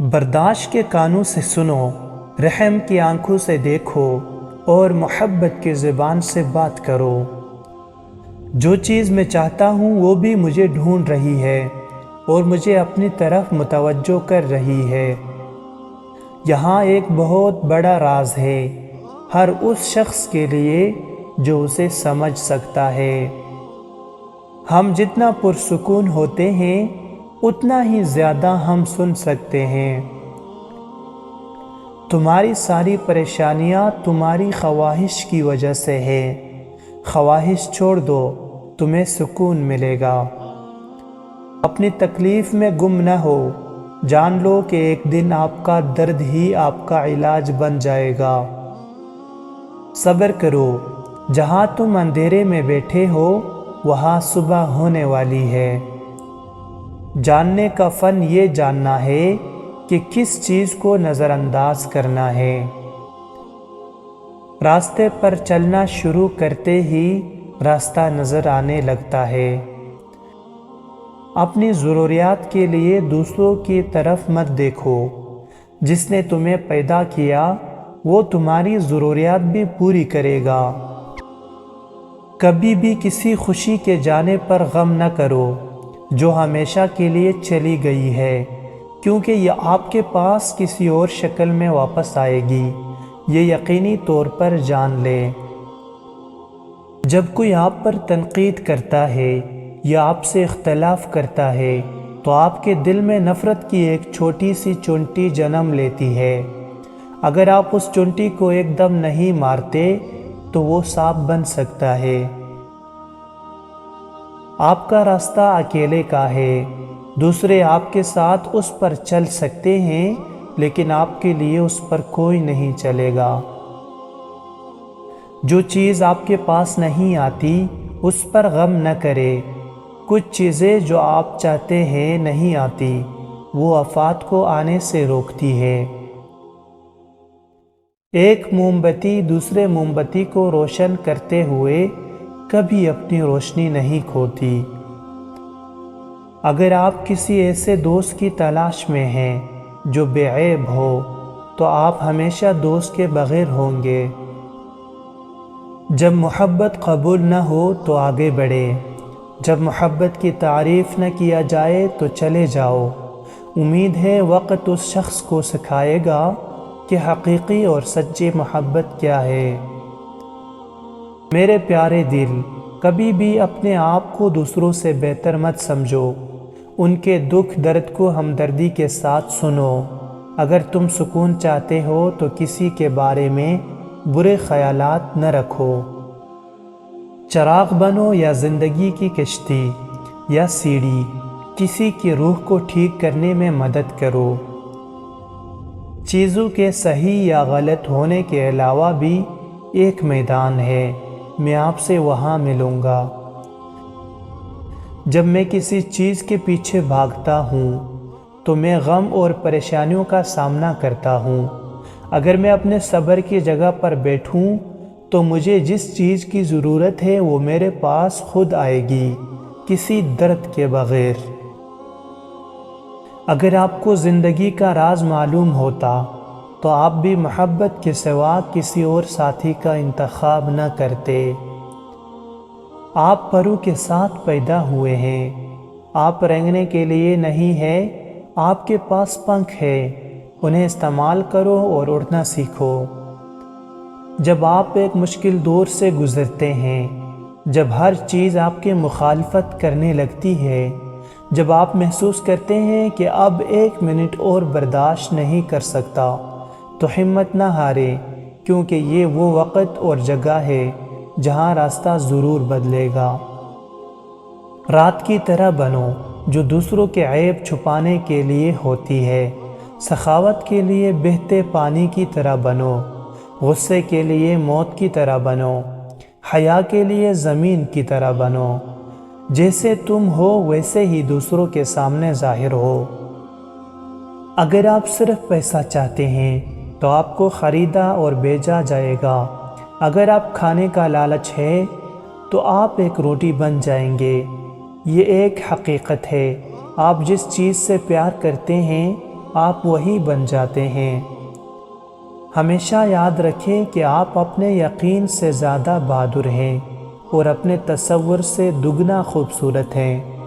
برداشت کے کانوں سے سنو، رحم کی آنکھوں سے دیکھو اور محبت کی زبان سے بات کرو۔ جو چیز میں چاہتا ہوں وہ بھی مجھے ڈھونڈ رہی ہے اور مجھے اپنی طرف متوجہ کر رہی ہے۔ یہاں ایک بہت بڑا راز ہے ہر اس شخص کے لیے جو اسے سمجھ سکتا ہے۔ ہم جتنا پرسکون ہوتے ہیں اتنا ہی زیادہ ہم سن سکتے ہیں۔ تمہاری ساری پریشانیاں تمہاری خواہش کی وجہ سے ہے۔ خواہش چھوڑ دو، تمہیں سکون ملے گا۔ اپنی تکلیف میں گم نہ ہو، جان لو کہ ایک دن آپ کا درد ہی آپ کا علاج بن جائے گا۔ صبر کرو، جہاں تم اندھیرے میں بیٹھے ہو وہاں صبح ہونے والی ہے۔ جاننے کا فن یہ جاننا ہے کہ کس چیز کو نظر انداز کرنا ہے۔ راستے پر چلنا شروع کرتے ہی راستہ نظر آنے لگتا ہے۔ اپنی ضروریات کے لیے دوسروں کی طرف مت دیکھو۔ جس نے تمہیں پیدا کیا وہ تمہاری ضروریات بھی پوری کرے گا۔ کبھی بھی کسی خوشی کے جانے پر غم نہ کرو جو ہمیشہ کے لیے چلی گئی ہے، کیونکہ یہ آپ کے پاس کسی اور شکل میں واپس آئے گی، یہ یقینی طور پر جان لے۔ جب کوئی آپ پر تنقید کرتا ہے یا آپ سے اختلاف کرتا ہے تو آپ کے دل میں نفرت کی ایک چھوٹی سی چونٹی جنم لیتی ہے۔ اگر آپ اس چونٹی کو ایک دم نہیں مارتے تو وہ سانپ بن سکتا ہے۔ آپ کا راستہ اکیلے کا ہے، دوسرے آپ کے ساتھ اس پر چل سکتے ہیں لیکن آپ کے لیے اس پر کوئی نہیں چلے گا۔ جو چیز آپ کے پاس نہیں آتی اس پر غم نہ کرے۔ کچھ چیزیں جو آپ چاہتے ہیں نہیں آتی، وہ آفات کو آنے سے روکتی ہے۔ ایک موم بتی دوسرے موم بتی کو روشن کرتے ہوئے کبھی اپنی روشنی نہیں کھوتی۔ اگر آپ کسی ایسے دوست کی تلاش میں ہیں جو بے عیب ہو تو آپ ہمیشہ دوست کے بغیر ہوں گے۔ جب محبت قبول نہ ہو تو آگے بڑھے، جب محبت کی تعریف نہ کیا جائے تو چلے جاؤ۔ امید ہے وقت اس شخص کو سکھائے گا کہ حقیقی اور سچی محبت کیا ہے۔ میرے پیارے دل، کبھی بھی اپنے آپ کو دوسروں سے بہتر مت سمجھو۔ ان کے دکھ درد کو ہمدردی کے ساتھ سنو۔ اگر تم سکون چاہتے ہو تو کسی کے بارے میں برے خیالات نہ رکھو۔ چراغ بنو یا زندگی کی کشتی یا سیڑھی، کسی کی روح کو ٹھیک کرنے میں مدد کرو۔ چیزوں کے صحیح یا غلط ہونے کے علاوہ بھی ایک میدان ہے، میں آپ سے وہاں ملوں گا۔ جب میں کسی چیز کے پیچھے بھاگتا ہوں تو میں غم اور پریشانیوں کا سامنا کرتا ہوں۔ اگر میں اپنے صبر کی جگہ پر بیٹھوں تو مجھے جس چیز کی ضرورت ہے وہ میرے پاس خود آئے گی، کسی درد کے بغیر۔ اگر آپ کو زندگی کا راز معلوم ہوتا تو آپ بھی محبت کے سوا کسی اور ساتھی کا انتخاب نہ کرتے۔ آپ پروں کے ساتھ پیدا ہوئے ہیں، آپ رنگنے کے لیے نہیں ہے، آپ کے پاس پنکھ ہے، انہیں استعمال کرو اور اڑنا سیکھو۔ جب آپ ایک مشکل دور سے گزرتے ہیں، جب ہر چیز آپ کی مخالفت کرنے لگتی ہے، جب آپ محسوس کرتے ہیں کہ اب ایک منٹ اور برداشت نہیں کر سکتا، تو ہمت نہ ہارے، کیونکہ یہ وہ وقت اور جگہ ہے جہاں راستہ ضرور بدلے گا۔ رات کی طرح بنو جو دوسروں کے عیب چھپانے کے لیے ہوتی ہے۔ سخاوت کے لیے بہتے پانی کی طرح بنو، غصے کے لیے موت کی طرح بنو، حیا کے لیے زمین کی طرح بنو۔ جیسے تم ہو ویسے ہی دوسروں کے سامنے ظاہر ہو۔ اگر آپ صرف پیسہ چاہتے ہیں تو آپ کو خریدا اور بیچا جائے گا۔ اگر آپ کھانے کا لالچ ہے تو آپ ایک روٹی بن جائیں گے۔ یہ ایک حقیقت ہے، آپ جس چیز سے پیار کرتے ہیں آپ وہی بن جاتے ہیں۔ ہمیشہ یاد رکھیں کہ آپ اپنے یقین سے زیادہ بہادر ہیں اور اپنے تصور سے دگنا خوبصورت ہیں۔